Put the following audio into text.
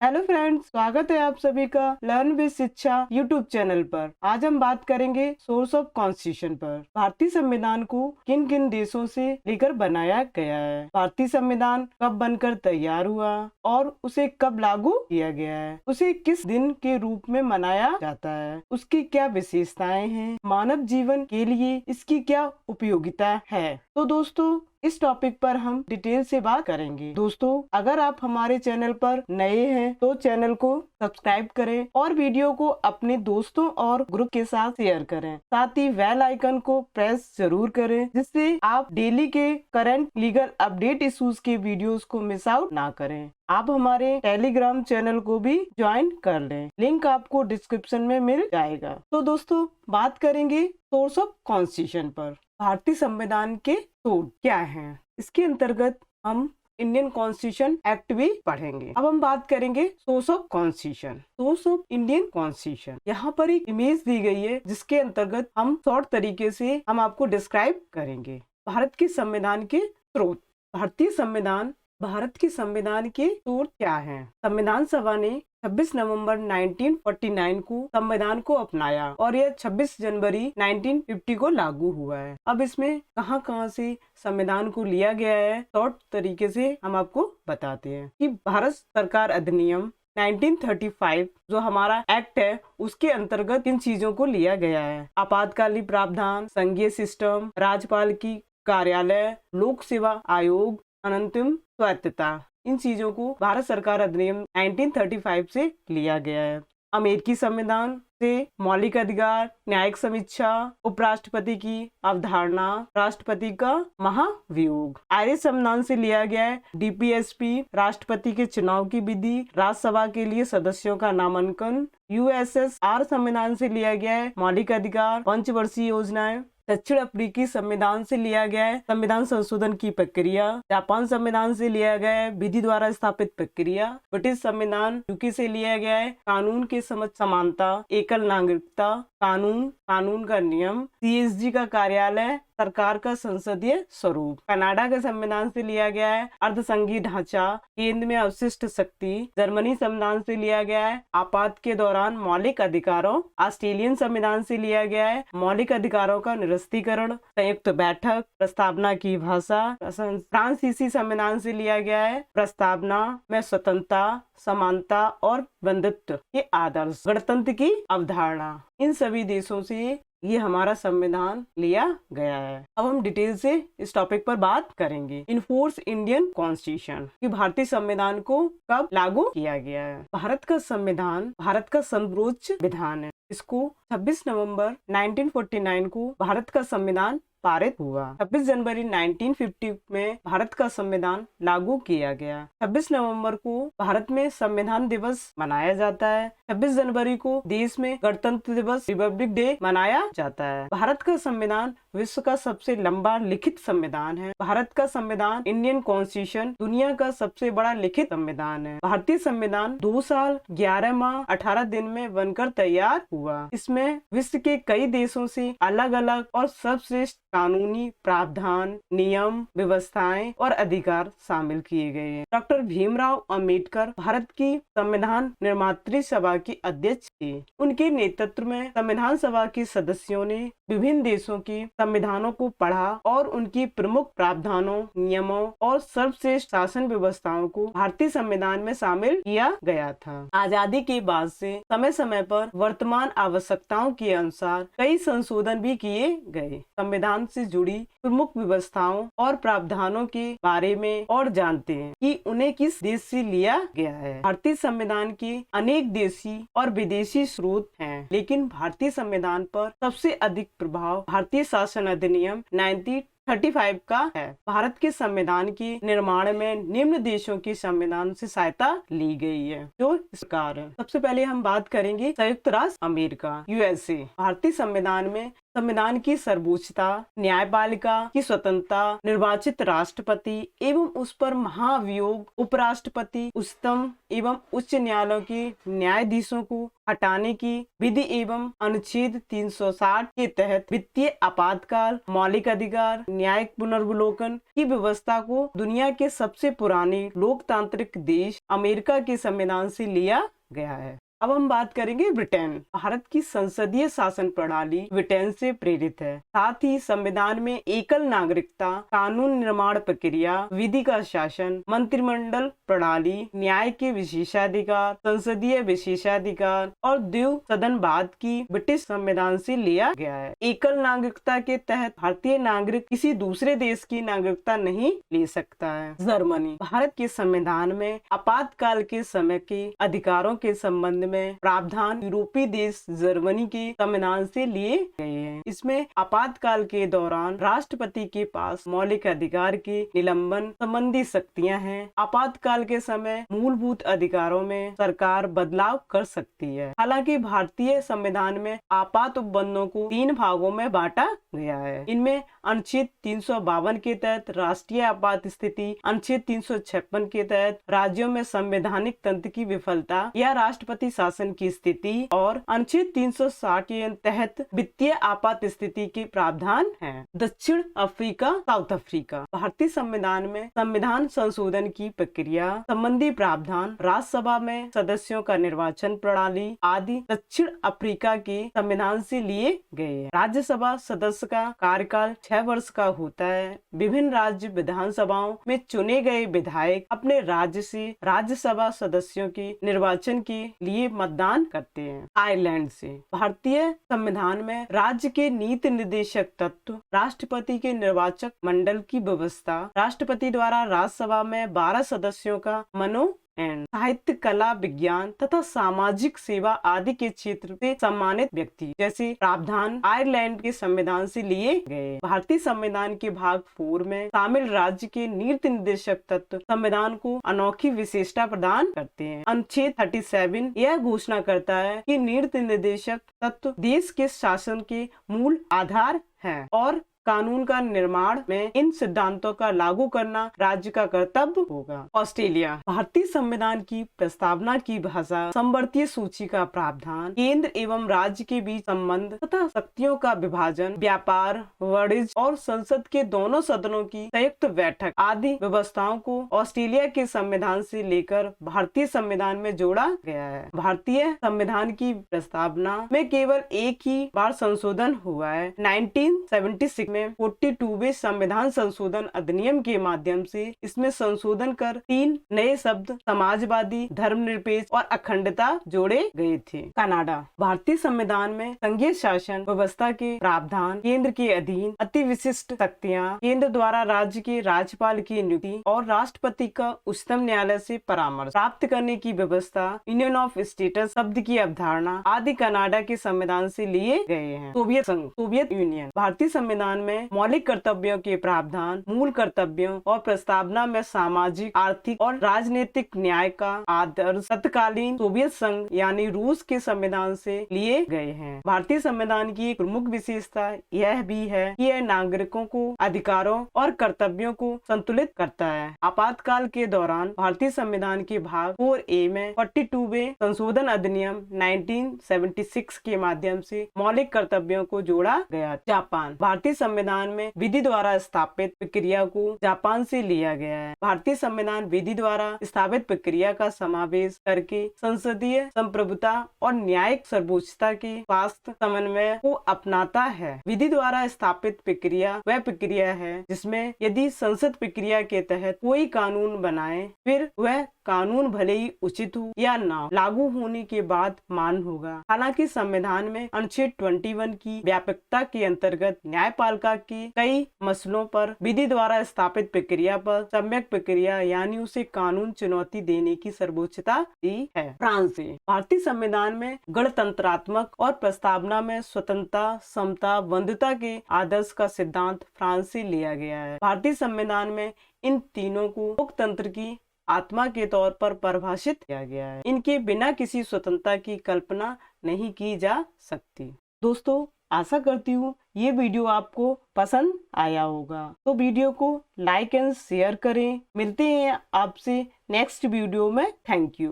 Hello friends, स्वागत है आप सभी का लर्न विद शिक्षा यूट्यूब चैनल पर। आज हम बात करेंगे सोर्स ऑफ कॉन्स्टिट्यूशन पर। भारतीय संविधान को किन किन देशों से लेकर बनाया गया है, भारतीय संविधान कब बनकर तैयार हुआ और उसे कब लागू किया गया है, उसे किस दिन के रूप में मनाया जाता है, उसकी क्या विशेषताएं हैं, मानव जीवन के लिए इसकी क्या उपयोगिता है। तो दोस्तों, इस टॉपिक पर हम डिटेल से बात करेंगे। दोस्तों, अगर आप हमारे चैनल पर नए हैं तो चैनल को सब्सक्राइब करें और वीडियो को अपने दोस्तों और ग्रुप के साथ शेयर करें। साथ ही बेल आइकन को प्रेस जरूर करें, जिससे आप डेली के करंट लीगल अपडेट इश्यूज के वीडियोस को मिस आउट ना करें। आप हमारे टेलीग्राम चैनल को भी ज्वाइन कर लें, लिंक आपको डिस्क्रिप्शन में मिल जाएगा। तो दोस्तों, बात करेंगे सोर्स ऑफ कॉन्स्टिट्यूशन पर। भारतीय संविधान के सोर्स क्या हैं? इसके अंतर्गत हम इंडियन कॉन्स्टिट्यूशन एक्ट भी पढ़ेंगे। अब हम बात करेंगे source of constitution, source of Indian constitution. यहाँ पर एक इमेज दी गई है, जिसके अंतर्गत हम शॉर्ट तरीके से हम आपको डिस्क्राइब करेंगे। भारत के संविधान के स्रोत। भारत के संविधान के स्रोत क्या हैं? संविधान सभा ने 26 नवंबर 1949 को संविधान को अपनाया और यह 26 जनवरी 1950 को लागू हुआ है। अब इसमें कहां से संविधान को लिया गया है, शॉर्ट तरीके से हम आपको बताते हैं कि भारत सरकार अधिनियम 1935 जो हमारा एक्ट है, उसके अंतर्गत इन चीजों को लिया गया है। आपातकालीन प्रावधान, संघीय सिस्टम, राज्यपाल की कार्यालय, लोक सेवा आयोग, अनंतिम स्वायत्तता, इन चीजों को भारत सरकार अधिनियम 1935 से लिया गया है। अमेरिकी संविधान से मौलिक अधिकार, न्यायिक समीक्षा, उपराष्ट्रपति की अवधारणा, राष्ट्रपति का महाभियोग। आयरिश संविधान से लिया गया है डीपीएसपी, राष्ट्रपति के चुनाव की विधि, राज्यसभा के लिए सदस्यों का नामांकन। यूएसएसआर संविधान से लिया गया है मौलिक अधिकार, पंचवर्षीय योजनाएं। दक्षिण अफ्रीकी संविधान से लिया गया है संविधान संशोधन की प्रक्रिया। जापान संविधान से लिया गया है विधि द्वारा स्थापित प्रक्रिया। ब्रिटिश संविधान यूके से लिया गया है कानून के समझ समानता, एकल नागरिकता कानून का नियम। सीएसजी का कार्यालय, सरकार का संसदीय स्वरूप। कनाडा के संविधान से लिया गया है अर्धसंघीय ढांचा, केंद्र में अवशिष्ट शक्ति। जर्मनी संविधान से लिया गया है आपात के दौरान मौलिक अधिकारों। ऑस्ट्रेलियन संविधान से लिया गया है मौलिक अधिकारों का निरस्तीकरण। संयुक्त बैठक, प्रस्तावना की भाषा। फ्रांसीसी संविधान से लिया गया है प्रस्तावना में स्वतंत्रता, समानता और बंधुत्व के आदर्श, गणतंत्र की अवधारणा। इन सभी देशों से ये हमारा संविधान लिया गया है। अब हम डिटेल से इस टॉपिक पर बात करेंगे। इनफोर्स इंडियन कॉन्स्टिट्यूशन, कि भारतीय संविधान को कब लागू किया गया है। भारत का संविधान भारत का सर्वोच्च विधान है। इसको 26 नवंबर 1949 को भारत का संविधान पारित हुआ। 26 जनवरी 1950 में भारत का संविधान लागू किया गया। 26 नवंबर को भारत में संविधान दिवस मनाया जाता है। 26 जनवरी को देश में गणतंत्र दिवस, रिपब्लिक डे मनाया जाता है। भारत का संविधान विश्व का सबसे लंबा लिखित संविधान है। भारत का संविधान इंडियन कॉन्स्टिट्यूशन दुनिया का सबसे बड़ा लिखित संविधान है। भारतीय संविधान 2 साल 11 माह 18 दिन में बनकर तैयार हुआ। इसमें विश्व के कई देशों से अलग अलग और सर्वश्रेष्ठ कानूनी प्रावधान, नियम, व्यवस्थाएं और अधिकार शामिल किए गए हैं। डॉक्टर भीमराव अंबेडकर भारत की संविधान निर्मात्री सभा के अध्यक्ष थे। उनके नेतृत्व में संविधान सभा के सदस्यों ने विभिन्न देशों के संविधानों को पढ़ा और उनकी प्रमुख प्रावधानों, नियमों और सर्वश्रेष्ठ शासन व्यवस्थाओं को भारतीय संविधान में शामिल किया गया था। आजादी के बाद से समय समय पर वर्तमान आवश्यकताओं के अनुसार कई संशोधन भी किए गए। संविधान से जुड़ी प्रमुख व्यवस्थाओं और प्रावधानों के बारे में और जानते हैं कि उन्हें किस देश से लिया गया है। भारतीय संविधान के अनेक देशी और विदेशी स्रोत हैं, लेकिन भारतीय संविधान पर सबसे अधिक प्रभाव भारतीय शासन अधिनियम 1935 का है। भारत के संविधान के निर्माण में निम्न देशों के संविधान से सहायता ली गई है, जो इस प्रकार है। सबसे पहले हम बात करेंगे संयुक्त राष्ट्र अमेरिका, यूएसए। भारतीय संविधान में संविधान की सर्वोच्चता, न्यायपालिका की स्वतंत्रता, निर्वाचित राष्ट्रपति एवं उस पर महाभियोग उपराष्ट्रपति, उच्चतम एवं उच्च न्यायालयों के न्यायाधीशों को हटाने की विधि एवं अनुच्छेद 360 के तहत वित्तीय आपातकाल, मौलिक अधिकार, न्यायिक पुनर्विलोकन की व्यवस्था को दुनिया के सबसे पुराने लोकतांत्रिक देश अमेरिका के संविधान से लिया गया है। अब हम बात करेंगे ब्रिटेन। भारत की संसदीय शासन प्रणाली ब्रिटेन से प्रेरित है। साथ ही संविधान में एकल नागरिकता, कानून निर्माण प्रक्रिया, विधि का शासन, मंत्रिमंडल प्रणाली, न्याय के विशेषाधिकार, संसदीय विशेषाधिकार और द्विसदन सदनवाद की ब्रिटिश संविधान से लिया गया है। एकल नागरिकता के तहत भारतीय नागरिक किसी दूसरे देश की नागरिकता नहीं ले सकता है। जर्मनी। भारत के संविधान में आपातकाल के समय के अधिकारों के संबंध में प्रावधान यूरोपीय देश जर्मनी के संविधान से लिए गए हैं। इसमें आपातकाल के दौरान राष्ट्रपति के पास मौलिक अधिकार के निलंबन संबंधी शक्तियां हैं। आपातकाल के समय मूलभूत अधिकारों में सरकार बदलाव कर सकती है। हालांकि भारतीय संविधान में आपात उपबंधों को 3 भागों में बांटा गया है। इनमें अनुच्छेद 352 के तहत राष्ट्रीय आपात स्थिति, अनुच्छेद 356 के तहत राज्यों में संवैधानिक तंत्र की विफलता या राष्ट्रपति शासन की स्थिति और अनुच्छेद 360 के तहत वित्तीय आपात स्थिति के प्रावधान हैं। दक्षिण अफ्रीका, साउथ अफ्रीका। भारतीय संविधान में संविधान संशोधन की प्रक्रिया संबंधी प्रावधान, राज्यसभा में सदस्यों का निर्वाचन प्रणाली आदि दक्षिण अफ्रीका के संविधान से लिए गए हैं। राज्यसभा सदस्य का कार्यकाल 6 वर्ष का होता है। विभिन्न राज्य विधानसभाओं में चुने गए विधायक अपने राज्य से राज्यसभा सदस्यों के निर्वाचन के लिए मतदान करते हैं। आयरलैंड से। भारतीय संविधान में राज्य के नीति निर्देशक तत्व, राष्ट्रपति के निर्वाचक मंडल की व्यवस्था, राष्ट्रपति द्वारा राज्यसभा में 12 सदस्यों का साहित्य, कला, विज्ञान तथा सामाजिक सेवा आदि के क्षेत्र से सम्मानित व्यक्ति जैसे प्रावधान आयरलैंड के संविधान से लिए गए। भारतीय संविधान के भाग 4 में शामिल राज्य के नीति निर्देशक तत्व संविधान को अनोखी विशेषता प्रदान करते हैं। अनुच्छेद 37 यह घोषणा करता है कि नीति निर्देशक तत्व देश के शासन के मूल आधार है और कानून का निर्माण में इन सिद्धांतों का लागू करना राज्य का कर्तव्य होगा। ऑस्ट्रेलिया। भारतीय संविधान की प्रस्तावना की भाषा, संवर्तीय सूची का प्रावधान, केंद्र एवं राज्य के बीच संबंध तथा शक्तियों का विभाजन, व्यापार, वाणिज्य और संसद के दोनों सदनों की संयुक्त बैठक आदि व्यवस्थाओं को ऑस्ट्रेलिया के संविधान से लेकर भारतीय संविधान में जोड़ा गया है। भारतीय संविधान की प्रस्तावना में केवल एक ही बार संशोधन हुआ है। 1976 में 42वें संविधान संशोधन अधिनियम के माध्यम से इसमें संशोधन कर 3 नए शब्द समाजवादी, धर्मनिरपेक्ष और अखंडता जोड़े गए थे। कनाडा। भारतीय संविधान में संघीय शासन व्यवस्था के प्रावधान, केंद्र के अधीन अति विशिष्ट शक्तियाँ, केंद्र द्वारा राज्य के राज्यपाल की नियुक्ति और राष्ट्रपति का उच्चतम न्यायालय से परामर्श प्राप्त करने की व्यवस्था, यूनियन ऑफ स्टेट्स शब्द की अवधारणा आदि कनाडा के संविधान से लिए गए हैं। सोवियत संघ, सोवियत यूनियन। भारतीय संविधान में मौलिक कर्तव्यों के प्रावधान, मूल कर्तव्यों और प्रस्तावना में सामाजिक, आर्थिक और राजनीतिक न्याय का आदर्श तत्कालीन सोवियत संघ यानी रूस के संविधान से लिए गए हैं। भारतीय संविधान की एक प्रमुख विशेषता यह भी है कि यह नागरिकों को अधिकारों और कर्तव्यों को संतुलित करता है। आपातकाल के दौरान भारतीय संविधान के भाग 4A में 42वें संशोधन अधिनियम 1976 के माध्यम से मौलिक कर्तव्यों को जोड़ा गया। जापान। भारतीय संविधान में विधि द्वारा स्थापित प्रक्रिया को जापान से लिया गया है। भारतीय संविधान विधि द्वारा स्थापित प्रक्रिया का समावेश करके संसदीय संप्रभुता और न्यायिक सर्वोच्चता के स्वास्थ्य समन्वय को अपनाता है। विधि द्वारा स्थापित प्रक्रिया वह प्रक्रिया है जिसमें यदि संसद प्रक्रिया के तहत कोई कानून बनाए, फिर वह कानून भले ही उचित हो या ना, लागू होने के बाद मान्य होगा। हालांकि संविधान में अनुच्छेद 21 की व्यापकता के अंतर्गत न्यायपालिका के कई मसलों पर विधि द्वारा स्थापित प्रक्रिया पर सम्यक प्रक्रिया यानी उसे कानून चुनौती देने की सर्वोच्चता दी है। फ्रांस से। भारतीय संविधान में गणतंत्रात्मक और प्रस्तावना में स्वतंत्रता, समता, बंधुता के आदर्श का सिद्धांत फ्रांस से लिया गया है। भारतीय संविधान में इन तीनों को लोकतंत्र की आत्मा के तौर पर परिभाषित किया गया है। इनके बिना किसी स्वतंत्रता की कल्पना नहीं की जा सकती। दोस्तों, आशा करती हूँ ये वीडियो आपको पसंद आया होगा। तो वीडियो को लाइक एंड शेयर करें। मिलते हैं आपसे नेक्स्ट वीडियो में। Thank you.